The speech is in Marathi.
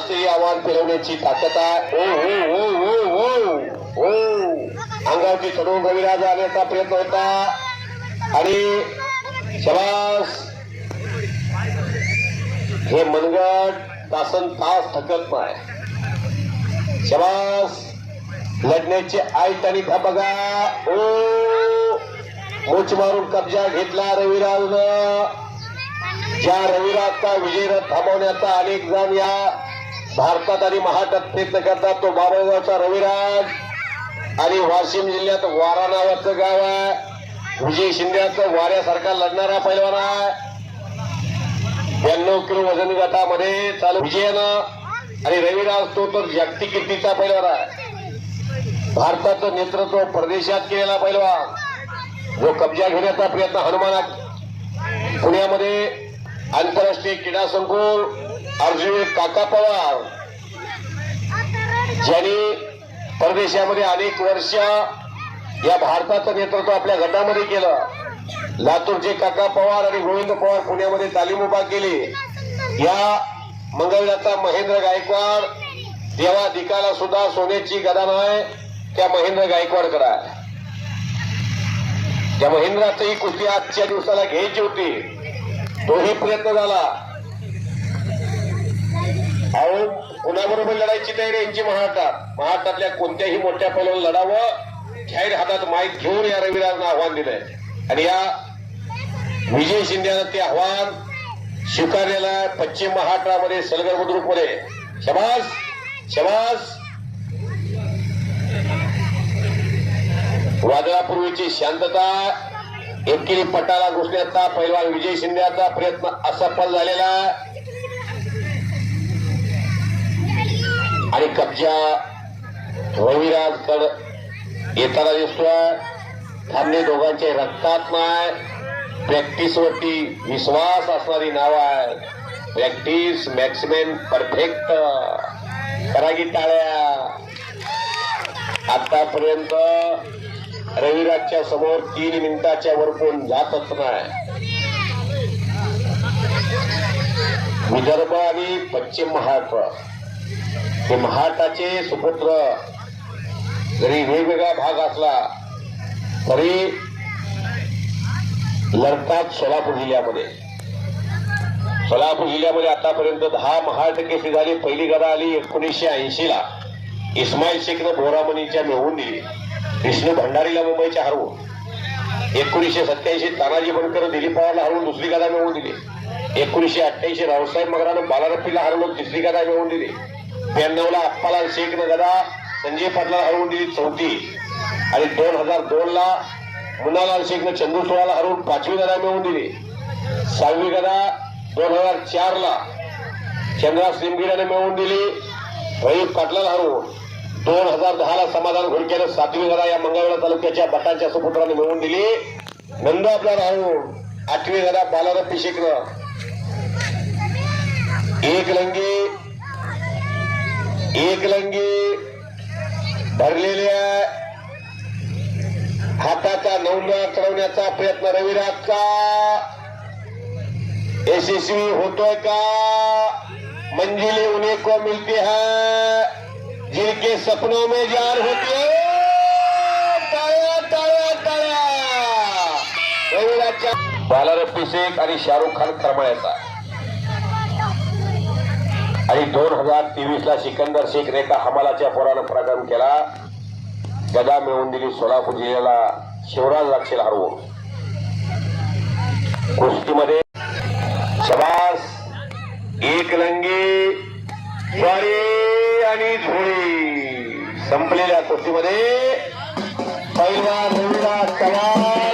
कोणालाही आव्हान फिरवण्याची ताकद आहे. ओ ओ ओ ओ ओ ओ अंगावरती चढून रविराज आणण्याचा प्रयत्न होता आणि शबास. हे मनगट तासन तास थकत नाही. शबास. लढण्याचे आयत आणि बघा. ओ मोच मारून कब्जा घेतला रविराजनं. ज्या रविराजचा विजयरथ थांबवण्याचा अनेक जण या भारतात आणि महाराष्ट्रात प्रयत्न करतात तो बाबळगावचा रविराज आणि वाशिम जिल्ह्यात वारा नावाचं गाव आहे. विजय शिंदेचं वाऱ्यासारखा लढणारा पैलवान आहे. 92 किलो वजन गटामध्ये चालू विजयानं आणि रविराज तो तर जागतिक कीर्तीचा पैलवान आहे. भारताचं नेतृत्व परदेशात केलेला पैलवान जो कब्जा घेण्याचा प्रयत्न हनुमानात पुण्यामध्ये आंतरराष्ट्रीय क्रीडा संकुल अर्जुन काका पवार ज्यांनी परदेशामध्ये अनेक वर्ष या भारताचं नेतृत्व आपल्या गटामध्ये केलं. लातूरचे काका पवार आणि गोविंद पवार पुण्यामध्ये तालीम उभा केली. या मंगळवेढ्याचा महेंद्र गायकवाड देवा दिकाला सुद्धा सोन्याची गदा नाही त्या महेंद्र गायकवाड करा. त्या महेंद्राचंही कुस्ती आजच्या दिवसाला घ्यायची होती. तोही प्रयत्न झाला. अहो कुणाबरोबर लढायची तयारी यांची महाराष्ट्रातल्या कोणत्याही मोठ्या पैलवान लढावं जाहीर हातात माहीत घेऊन या रविराजनं आव्हान दिलंय आणि या विजय शिंदेनं ते आव्हान स्वीकारलेलं आहे. पश्चिम महाराष्ट्रामध्ये सलगर बुद्रुकमध्ये. शबास शबास. वादळापूर्वीची शांतता एकेरी पटाला घुसण्याचा पैलवान विजय शिंदेचा प्रयत्न असफल झालेला आणि कब्जा रविराजकडे येताना दिसतोय. थांबणे दोघांचे रक्तात नाही. प्रॅक्टिस वरती विश्वास असणारी नाव आहे. Practice maximum perfect. करा की टाळ्या. आतापर्यंत रविराजच्या समोर 3 मिनिटाच्या वर कोण जातच नाही. विदर्भ आणि पश्चिम महाराष्ट्र हे महाराष्ट्राचे सुपुत्र जरी वेगवेगळा भाग असला तरी लढतात सोलापूर जिल्ह्यामध्ये. सोलापूर जिल्ह्यामध्ये आतापर्यंत 10 महाराष्ट्र केसरी झाली. पहिली गदा आली 1980 ला इस्माईल शेखनं बोरामणीच्या मिळवून दिली. विष्णू भंडारीला मुंबईच्या हरवून. 1987 तानाजी बनकर दिलीप पवारला हरवून दुसरी गदा मिळवून दिली. 1988 रावसाहेब मगरानं बालारप्पीला हरवून तिसरी गदा मिळवून दिली. 92 ला अप्पालाल शेखनं गदा संजय पाटलाला हरवून दिली चौथी आणि 2002 ला मुन्नालाल शेखनं चंदूसोळाला हरवून 5वी गदा मिळवून दिली. 6वी गदा 2004 ला चंद्रास लिमगिराने मिळवून दिली. रवी पाटलाला हरवून 2010 ला समाधान घोडक्यानं 7वी गदा या मंगळवेढा तालुक्याच्या बटांच्या सुपुत्राने मिळवून दिली. नंद आपला हरवून 8वी गदा बालारप्पी शेखनं. एक लंगी भरलेल्या हाताचा नौंदा चढवण्याचा प्रयत्न रविराजचा यशस्वी होतोय का? मंजिलें उन्हें को मिलती है जिनके सपनों में जान होती है. टाळ्या टाळ्या टाळ्या. रविराजच्या बालारप्पी शेख आणि शाहरुख खान करमाळ्याचा आणि 2023 ला सिकंदर शेख रेखा हमालाच्या पोरानं पराक्रम केला. गदा मिळवून दिली सोलापूर जिल्ह्याला शिवराज राक्षेला हरवून. कुस्तीमध्ये शबास. एक लंगी ज्वारी आणि झोळी. संपलेल्या कुस्तीमध्ये पैलवान रविराज चव्हाण